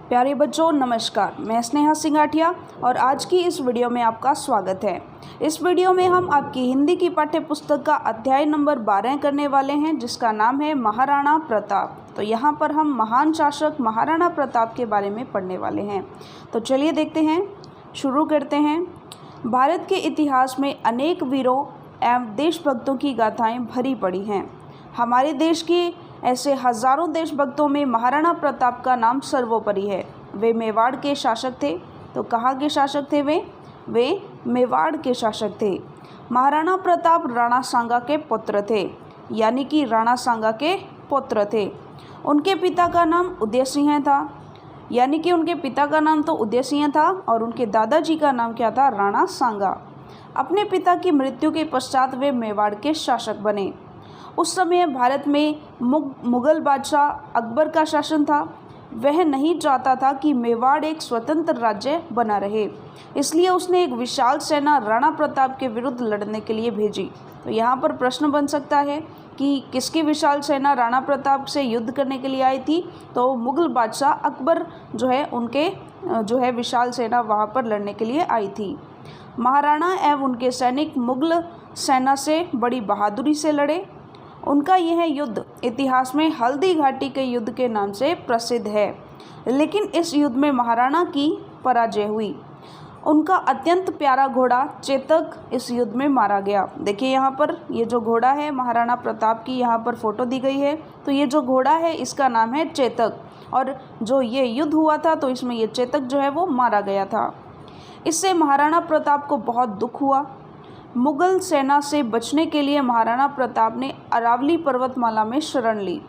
प्यारे बच्चों नमस्कार, मैं स्नेहा सिंगाठिया और आज की इस वीडियो में आपका स्वागत है। इस वीडियो में हम आपकी हिंदी की पाठ्य पुस्तक का अध्याय नंबर 12 करने वाले हैं, जिसका नाम है महाराणा प्रताप। तो यहाँ पर हम महान शासक महाराणा प्रताप के बारे में पढ़ने वाले हैं। तो चलिए देखते हैं, शुरू करते हैं। भारत के इतिहास में अनेक वीरों एवं देशभक्तों की गाथाएँ भरी पड़ी हैं। हमारे देश की ऐसे हजारों देशभक्तों में महाराणा प्रताप का नाम सर्वोपरि है। वे मेवाड़ के शासक थे। तो कहाँ के शासक थे वे मेवाड़ के शासक थे। महाराणा प्रताप राणा सांगा के पुत्र थे, यानी कि राणा सांगा के पुत्र थे। उनके पिता का नाम उदय सिंह था, यानी कि उनके पिता का नाम तो उदय सिंह था और उनके दादाजी का नाम क्या था, राणा सांगा। अपने पिता की मृत्यु के पश्चात वे मेवाड़ के शासक बने। उस समय भारत में मुगल बादशाह अकबर का शासन था। वह नहीं चाहता था कि मेवाड़ एक स्वतंत्र राज्य बना रहे, इसलिए उसने एक विशाल सेना राणा प्रताप के विरुद्ध लड़ने के लिए भेजी। तो यहाँ पर प्रश्न बन सकता है कि किसकी विशाल सेना राणा प्रताप से युद्ध करने के लिए आई थी। तो मुगल बादशाह अकबर उनके विशाल सेना वहाँ पर लड़ने के लिए आई थी। महाराणा एवं उनके सैनिक मुगल सेना से बड़ी बहादुरी से लड़े। उनका यह युद्ध इतिहास में हल्दी घाटी के युद्ध के नाम से प्रसिद्ध है, लेकिन इस युद्ध में महाराणा की पराजय हुई। उनका अत्यंत प्यारा घोड़ा चेतक इस युद्ध में मारा गया। देखिए यहाँ पर ये जो घोड़ा है महाराणा प्रताप की, यहाँ पर फोटो दी गई है। तो ये जो घोड़ा है इसका नाम है चेतक, और जो ये युद्ध हुआ था तो इसमें ये चेतक वो मारा गया था। इससे महाराणा प्रताप को बहुत दुख हुआ। मुगल सेना से बचने के लिए महाराणा प्रताप ने अरावली पर्वतमाला में शरण ली।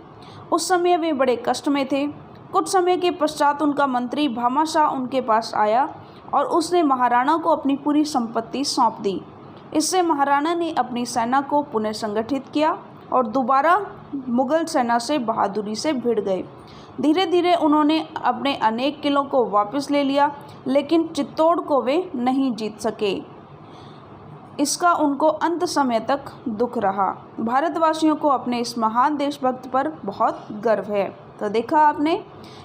उस समय वे बड़े कष्ट में थे। कुछ समय के पश्चात उनका मंत्री भामाशाह उनके पास आया और उसने महाराणा को अपनी पूरी संपत्ति सौंप दी। इससे महाराणा ने अपनी सेना को पुनः संगठित किया और दोबारा मुगल सेना से बहादुरी से भिड़ गए। धीरे धीरे उन्होंने अपने अनेक किलों को वापस ले लिया, लेकिन चित्तौड़ को वे नहीं जीत सके। इसका उनको अंत समय तक दुख रहा। भारतवासियों को अपने इस महान देशभक्त पर बहुत गर्व है। तो देखा आपने,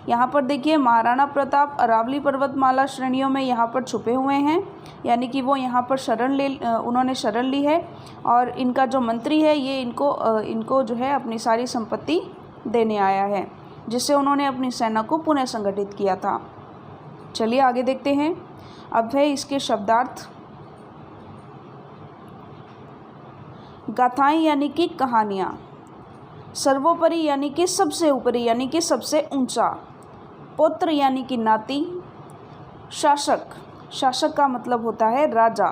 यहाँ पर देखिए महाराणा प्रताप अरावली पर्वतमाला श्रेणियों में यहाँ पर छुपे हुए हैं, यानी कि वो यहाँ पर उन्होंने शरण ली है और इनका जो मंत्री है ये इनको अपनी सारी संपत्ति देने आया है, जिससे उन्होंने अपनी सेना को पुनः संगठित किया था। चलिए आगे देखते हैं। अब है इसके शब्दार्थ। गाथाएं यानी कि कहानियाँ। सर्वोपरि यानी कि सबसे ऊपरी, यानी कि सबसे ऊंचा। पुत्र यानी कि नाती। शासक का मतलब होता है राजा,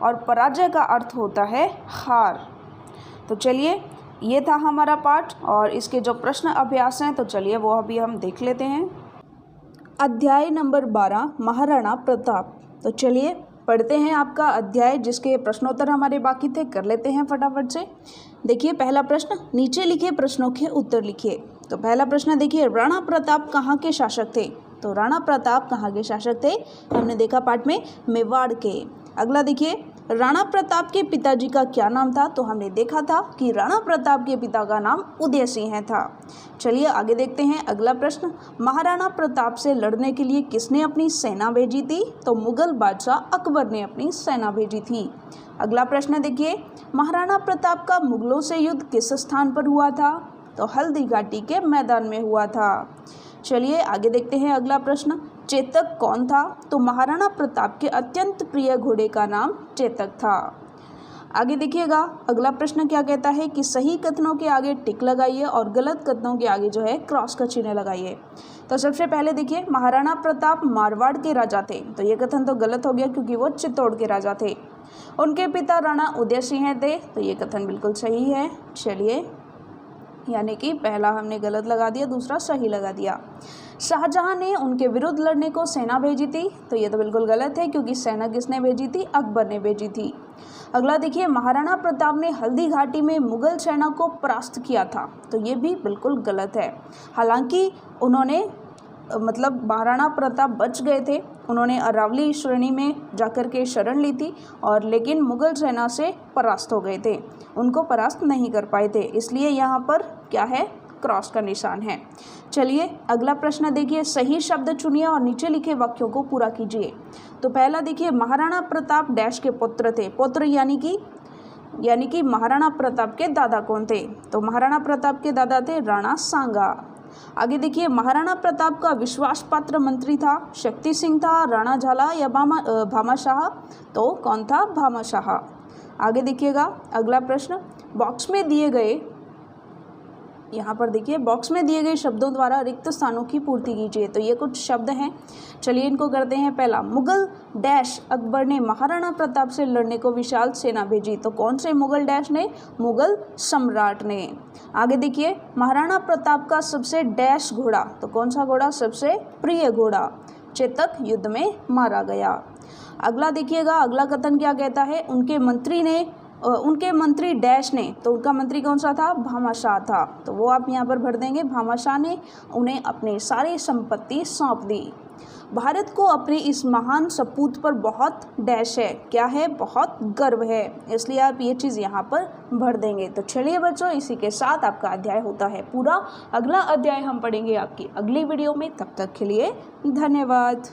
और पराजय का अर्थ होता है हार। तो चलिए ये था हमारा पाठ और इसके जो प्रश्न अभ्यास हैं तो चलिए वो अभी हम देख लेते हैं। अध्याय नंबर 12 महाराणा प्रताप। तो चलिए पढ़ते हैं आपका अध्याय, जिसके प्रश्नोत्तर हमारे बाकी थे, कर लेते हैं फटाफट से। देखिए पहला प्रश्न, नीचे लिखे प्रश्नों के उत्तर लिखिए। तो पहला प्रश्न देखिए, राणा प्रताप कहाँ के शासक थे। तो राणा प्रताप कहाँ के शासक थे, हमने देखा पाठ में मेवाड़ के। अगला देखिए, राणा प्रताप के पिताजी का क्या नाम था। तो हमने देखा था कि राणा प्रताप के पिता का नाम उदय सिंह था। चलिए आगे देखते हैं। अगला प्रश्न, महाराणा प्रताप से लड़ने के लिए किसने अपनी सेना भेजी थी। तो मुगल बादशाह अकबर ने अपनी सेना भेजी थी। अगला प्रश्न देखिए, महाराणा प्रताप का मुगलों से युद्ध किस स्थान पर हुआ था। तो हल्दी घाटी के मैदान में हुआ था। चलिए आगे देखते हैं। अगला प्रश्न, चेतक कौन था। तो महाराणा प्रताप के अत्यंत प्रिय घोड़े का नाम चेतक था। आगे देखिएगा, अगला प्रश्न क्या कहता है कि सही कथनों के आगे टिक लगाइए और गलत कथनों के आगे क्रॉस का चिन्ह लगाइए। तो सबसे पहले देखिए, महाराणा प्रताप मारवाड़ के राजा थे। तो ये कथन तो गलत हो गया क्योंकि वो चित्तौड़ के राजा थे। उनके पिता राणा उदय सिंह थे। तो ये कथन बिल्कुल सही है। चलिए, यानी कि पहला हमने गलत लगा दिया, दूसरा सही लगा दिया। शाहजहां ने उनके विरुद्ध लड़ने को सेना भेजी थी। तो ये तो बिल्कुल गलत है क्योंकि सेना किसने भेजी थी, अकबर ने भेजी थी। अगला देखिए, महाराणा प्रताप ने हल्दी घाटी में मुगल सेना को परास्त किया था। तो ये भी बिल्कुल गलत है। हालांकि उन्होंने महाराणा प्रताप बच गए थे, उन्होंने अरावली श्रेणी में जाकर के शरण ली थी और लेकिन मुगल सेना से परास्त हो गए थे, उनको परास्त नहीं कर पाए थे। इसलिए यहाँ पर क्या है, क्रॉस का निशान है। चलिए अगला प्रश्न देखिए, सही शब्द चुनिए और नीचे लिखे वाक्यों को पूरा कीजिए। तो पहला देखिए, महाराणा प्रताप डैश के पुत्र थे। पुत्र यानी कि महाराणा प्रताप के दादा कौन थे? तो महाराणा प्रताप के दादा थे राणा सांगा। आगे देखिए, महाराणा प्रताप का विश्वास पात्र मंत्री था शक्ति सिंह था, राणा झाला या भामाशाह? तो कौन था? भामाशाह। आगे देखिएगा अगला प्रश्न, बॉक्स में दिए गए, यहाँ पर देखिए बॉक्स में दिए गए शब्दों द्वारा रिक्त स्थानों की पूर्ति कीजिए। तो ये कुछ शब्द हैं, चलिए इनको करते हैं। पहला, मुगल डैश अकबर ने महाराणा प्रताप से लड़ने को विशाल सेना भेजी। तो कौन से मुगल डैश ने? मुगल सम्राट ने। आगे देखिए, महाराणा प्रताप का सबसे डैश घोड़ा, तो कौन सा घोड़ा? सबसे प्रिय घोड़ा चेतक युद्ध में मारा गया। अगला देखिएगा, अगला कथन क्या कहता है? उनके मंत्री डैश ने, तो उनका मंत्री कौन सा था? भामाशाह था। तो वो आप यहाँ पर भर देंगे, भामाशाह ने उन्हें अपनी सारी संपत्ति सौंप दी। भारत को अपने इस महान सपूत पर बहुत डैश है, क्या है? बहुत गर्व है, इसलिए आप ये चीज़ यहाँ पर भर देंगे। तो चलिए बच्चों, इसी के साथ आपका अध्याय होता है पूरा। अगला अध्याय हम पढ़ेंगे आपकी अगली वीडियो में, तब तक के लिए धन्यवाद।